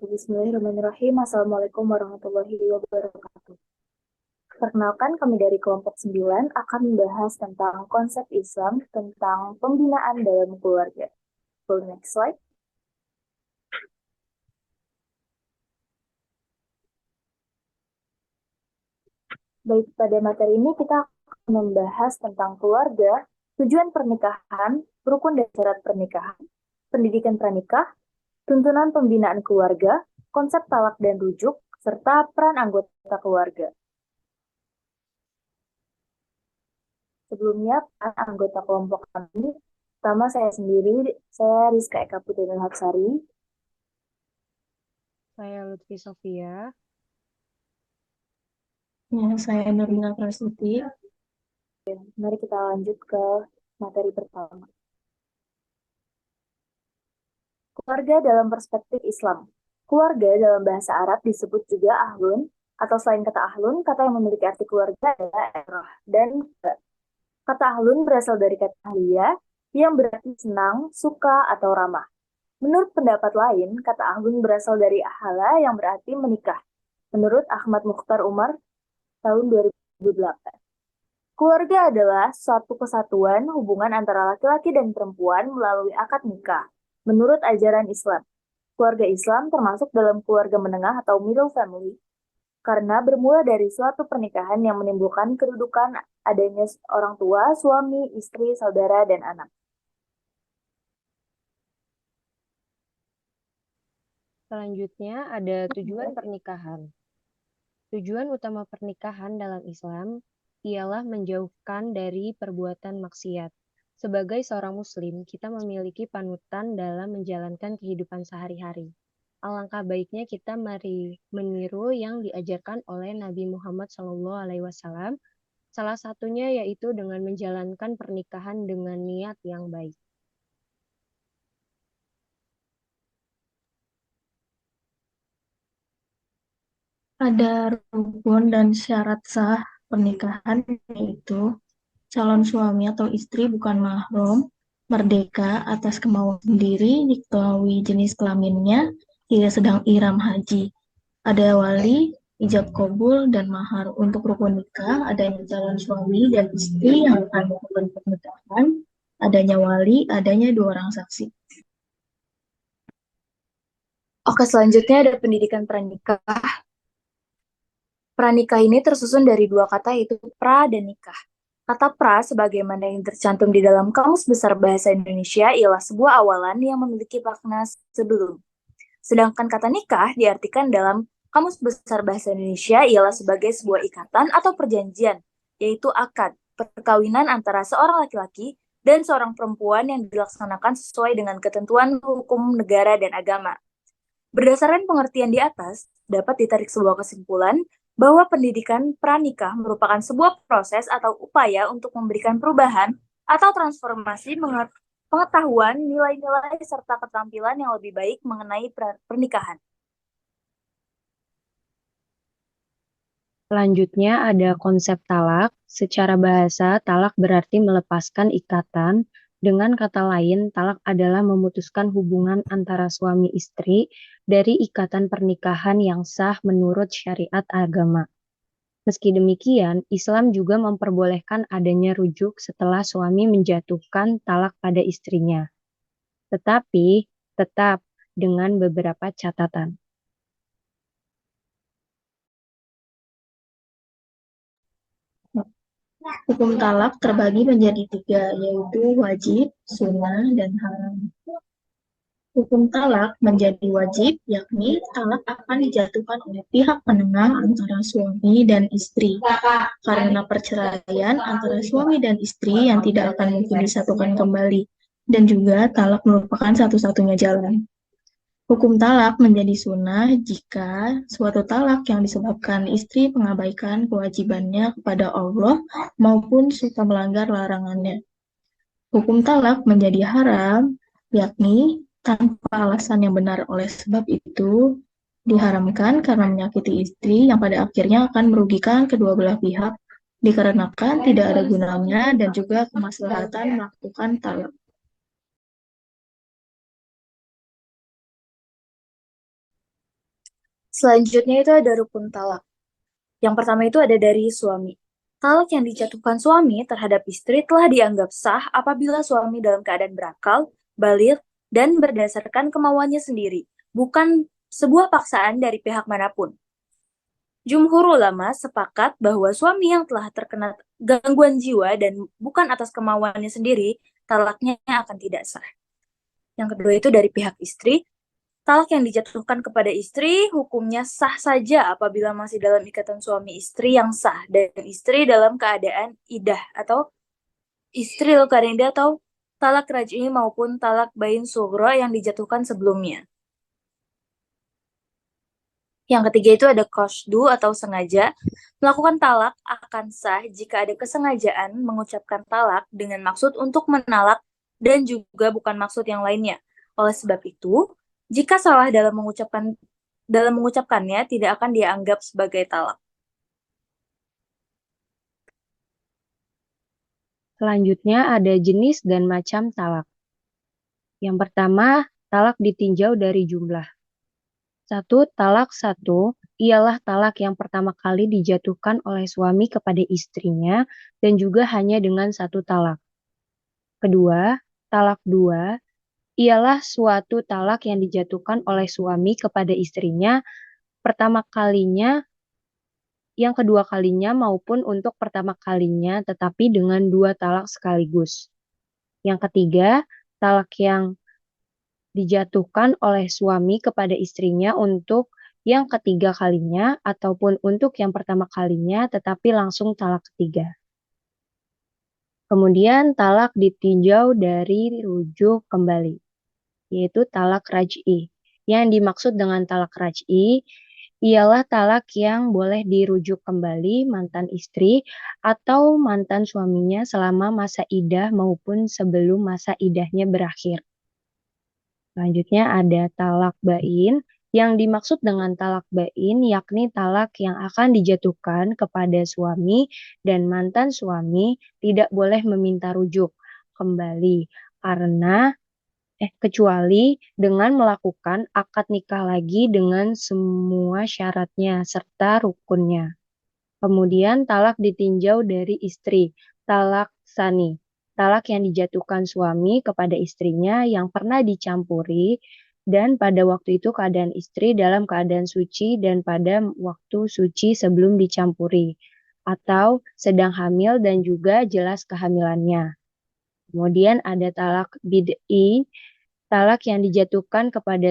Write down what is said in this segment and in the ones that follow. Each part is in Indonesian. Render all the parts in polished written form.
Oke, bismillahirrahmanirrahim. Assalamualaikum warahmatullahi wabarakatuh. Perkenalkan, kami dari kelompok 9 akan membahas tentang konsep Islam tentang pembinaan dalam keluarga. Go next slide. Baik, pada materi ini kita akan membahas tentang keluarga, tujuan pernikahan, rukun dan syarat pernikahan, pendidikan pranikah, tuntunan pembinaan keluarga, konsep talak dan rujuk, serta peran anggota keluarga. Sebelumnya, peran anggota kelompok kami, pertama saya sendiri, saya Rizka Eka Putri Hapsari. Saya Lutfi Sofia. Ya, saya Nurina Prasuti. Mari kita lanjut ke materi pertama. Keluarga dalam perspektif Islam. Keluarga dalam bahasa Arab disebut juga ahlun, atau selain kata ahlun, kata yang memiliki arti keluarga adalah erah dan ba. Kata ahlun berasal dari kata ahliya, yang berarti senang, suka, atau ramah. Menurut pendapat lain, kata ahlun berasal dari ahala yang berarti menikah. Menurut Ahmad Mukhtar Umar tahun 2008. Keluarga adalah suatu kesatuan hubungan antara laki-laki dan perempuan melalui akad nikah. Menurut ajaran Islam, keluarga Islam termasuk dalam keluarga menengah atau middle family karena bermula dari suatu pernikahan yang menimbulkan kedudukan adanya orang tua, suami, istri, saudara, dan anak. Selanjutnya ada tujuan pernikahan. Tujuan utama pernikahan dalam Islam ialah menjauhkan dari perbuatan maksiat. Sebagai seorang muslim, kita memiliki panutan dalam menjalankan kehidupan sehari-hari. Alangkah baiknya kita meniru yang diajarkan oleh Nabi Muhammad SAW. Salah satunya yaitu dengan menjalankan pernikahan dengan niat yang baik. Ada rukun dan syarat sah pernikahan, yaitu calon suami atau istri bukan mahram, merdeka atas kemauan sendiri, diketahui jenis kelaminnya, tidak sedang ihram haji. Ada wali, ijab kabul, dan mahar. Untuk rukun nikah, adanya calon suami dan istri yang akan melakukan pernikahan, adanya wali, adanya 2 orang saksi. Oke, selanjutnya ada pendidikan pranikah. Pranikah ini tersusun dari 2 kata, yaitu pra dan nikah. Kata pra, sebagaimana yang tercantum di dalam Kamus Besar Bahasa Indonesia, ialah sebuah awalan yang memiliki makna sebelum. Sedangkan kata nikah diartikan dalam Kamus Besar Bahasa Indonesia ialah sebagai sebuah ikatan atau perjanjian, yaitu akad, perkawinan antara seorang laki-laki dan seorang perempuan yang dilaksanakan sesuai dengan ketentuan hukum negara dan agama. Berdasarkan pengertian di atas, dapat ditarik sebuah kesimpulan bahwa pendidikan pranikah merupakan sebuah proses atau upaya untuk memberikan perubahan atau transformasi pengetahuan, nilai-nilai, serta keterampilan yang lebih baik mengenai pernikahan. Selanjutnya ada konsep talak. Secara bahasa, talak berarti melepaskan ikatan. Dengan kata lain, talak adalah memutuskan hubungan antara suami istri dari ikatan pernikahan yang sah menurut syariat agama. Meski demikian, Islam juga memperbolehkan adanya rujuk setelah suami menjatuhkan talak pada istrinya. Tetapi, tetap dengan beberapa catatan. Hukum talak terbagi menjadi 3, yaitu wajib, sunnah, dan haram. Hukum talak menjadi wajib, yakni talak akan dijatuhkan oleh pihak penengah antara suami dan istri karena perceraian antara suami dan istri yang tidak akan mungkin disatukan kembali, dan juga talak merupakan satu-satunya jalan. Hukum talak menjadi sunnah jika suatu talak yang disebabkan istri mengabaikan kewajibannya kepada Allah maupun suka melanggar larangannya. Hukum talak menjadi haram, yakni tanpa alasan yang benar, oleh sebab itu diharamkan karena menyakiti istri yang pada akhirnya akan merugikan kedua belah pihak dikarenakan tidak ada gunanya dan juga kemaslahatan melakukan talak. Selanjutnya itu ada rukun talak. Yang pertama itu ada dari suami. Talak yang dijatuhkan suami terhadap istri telah dianggap sah apabila suami dalam keadaan berakal, baligh, dan berdasarkan kemauannya sendiri, bukan sebuah paksaan dari pihak manapun. Jumhur ulama sepakat bahwa suami yang telah terkena gangguan jiwa dan bukan atas kemauannya sendiri, talaknya akan tidak sah. Yang kedua itu dari pihak istri, talak yang dijatuhkan kepada istri hukumnya sah saja apabila masih dalam ikatan suami istri yang sah dan istri dalam keadaan idah atau istri dalam keadaan idah atau talak raj'i maupun talak bain sughra yang dijatuhkan sebelumnya. Yang ketiga itu ada qasdu atau sengaja. Melakukan talak akan sah jika ada kesengajaan mengucapkan talak dengan maksud untuk menalak dan juga bukan maksud yang lainnya. Oleh sebab itu, jika salah dalam mengucapkannya tidak akan dianggap sebagai talak. Selanjutnya ada jenis dan macam talak. Yang pertama, talak ditinjau dari jumlah. Talak satu ialah talak yang pertama kali dijatuhkan oleh suami kepada istrinya dan juga hanya dengan satu talak. Kedua, talak dua ialah suatu talak yang dijatuhkan oleh suami kepada istrinya pertama kalinya, yang kedua kalinya maupun untuk pertama kalinya tetapi dengan dua talak sekaligus. Yang ketiga, talak yang dijatuhkan oleh suami kepada istrinya untuk yang ketiga kalinya ataupun untuk yang pertama kalinya tetapi langsung talak ketiga. Kemudian talak ditinjau dari rujuk kembali, yaitu talak raj'i. Yang dimaksud dengan talak raj'i ialah talak yang boleh dirujuk kembali mantan istri atau mantan suaminya selama masa idah maupun sebelum masa idahnya berakhir. Selanjutnya ada talak bain. Yang dimaksud dengan talak bain yakni talak yang akan dijatuhkan kepada suami dan mantan suami tidak boleh meminta rujuk kembali karena kecuali dengan melakukan akad nikah lagi dengan semua syaratnya serta rukunnya. Kemudian talak ditinjau dari istri, talak sani. Talak yang dijatuhkan suami kepada istrinya yang pernah dicampuri dan pada waktu itu keadaan istri dalam keadaan suci dan pada waktu suci sebelum dicampuri atau sedang hamil dan juga jelas kehamilannya. Kemudian ada talak bid'i, talak yang dijatuhkan kepada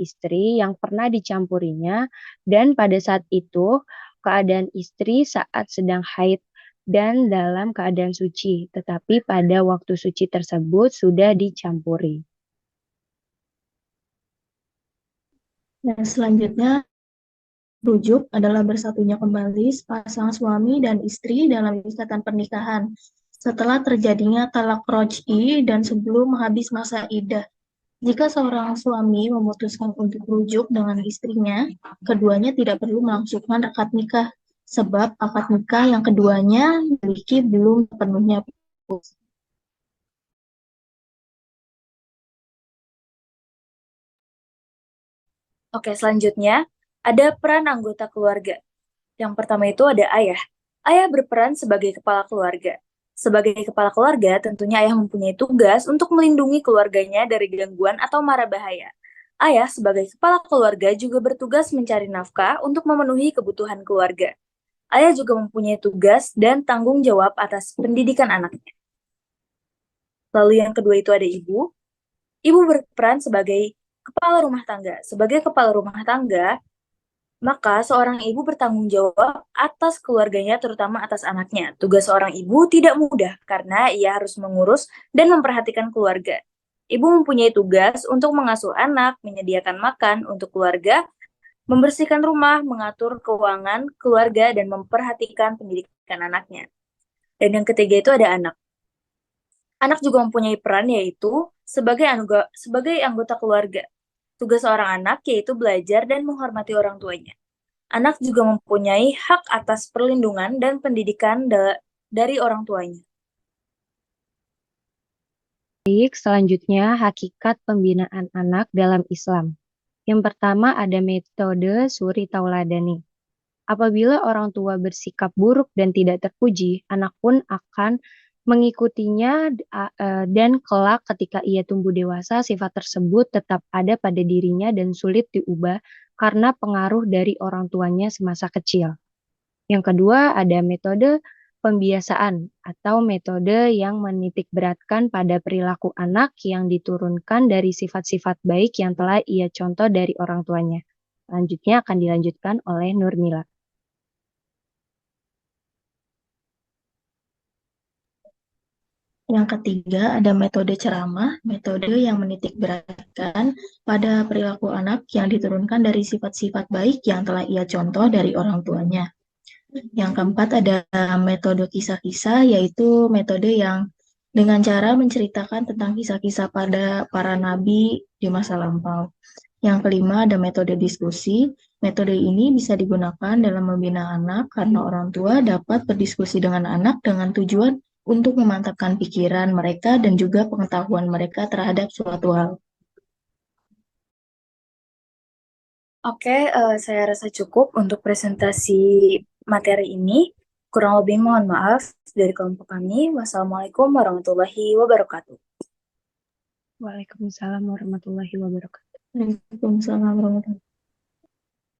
istri yang pernah dicampurinya dan pada saat itu keadaan istri saat sedang haid dan dalam keadaan suci, tetapi pada waktu suci tersebut sudah dicampuri. Dan selanjutnya, rujuk adalah bersatunya kembali sepasang suami dan istri dalam ikatan pernikahan setelah terjadinya talak roj'i dan sebelum habis masa iddah. Jika seorang suami memutuskan untuk rujuk dengan istrinya, keduanya tidak perlu melangsungkan akad nikah, sebab akad nikah yang keduanya miliki belum sepenuhnya putus. Oke, selanjutnya ada peran anggota keluarga. Yang pertama itu ada ayah. Ayah berperan sebagai kepala keluarga. Sebagai kepala keluarga, tentunya ayah mempunyai tugas untuk melindungi keluarganya dari gangguan atau mara bahaya. Ayah sebagai kepala keluarga juga bertugas mencari nafkah untuk memenuhi kebutuhan keluarga. Ayah juga mempunyai tugas dan tanggung jawab atas pendidikan anaknya. Lalu yang kedua itu ada ibu. Ibu berperan sebagai kepala rumah tangga. Sebagai kepala rumah tangga, maka seorang ibu bertanggung jawab atas keluarganya, terutama atas anaknya. Tugas seorang ibu tidak mudah karena ia harus mengurus dan memperhatikan keluarga. Ibu mempunyai tugas untuk mengasuh anak, menyediakan makan untuk keluarga, membersihkan rumah, mengatur keuangan keluarga, dan memperhatikan pendidikan anaknya. Dan yang ketiga itu ada anak. Anak juga mempunyai peran yaitu sebagai anggota keluarga. Tugas seorang anak yaitu belajar dan menghormati orang tuanya. Anak juga mempunyai hak atas perlindungan dan pendidikan dari orang tuanya. Baik, selanjutnya hakikat pembinaan anak dalam Islam. Yang pertama ada metode suri tauladani. Apabila orang tua bersikap buruk dan tidak terpuji, anak pun akan mengikutinya dan kelak ketika ia tumbuh dewasa, sifat tersebut tetap ada pada dirinya dan sulit diubah karena pengaruh dari orang tuanya semasa kecil. Yang kedua ada metode pembiasaan atau metode yang menitik beratkan pada perilaku anak yang diturunkan dari sifat-sifat baik yang telah ia contoh dari orang tuanya. Selanjutnya akan dilanjutkan oleh Nurmila. Yang ketiga, ada metode ceramah, metode yang menitik beratkan pada perilaku anak yang diturunkan dari sifat-sifat baik yang telah ia contoh dari orang tuanya. Yang keempat, ada metode kisah-kisah, yaitu metode yang dengan cara menceritakan tentang kisah-kisah pada para nabi di masa lampau. Yang kelima, ada metode diskusi. Metode ini bisa digunakan dalam membina anak karena orang tua dapat berdiskusi dengan anak dengan tujuan untuk memantapkan pikiran mereka dan juga pengetahuan mereka terhadap suatu hal. Oke, saya rasa cukup untuk presentasi materi ini. Kurang lebih mohon maaf dari kelompok kami. Wassalamualaikum warahmatullahi wabarakatuh. Waalaikumsalam warahmatullahi wabarakatuh. Waalaikumsalam warahmatullahi wabarakatuh.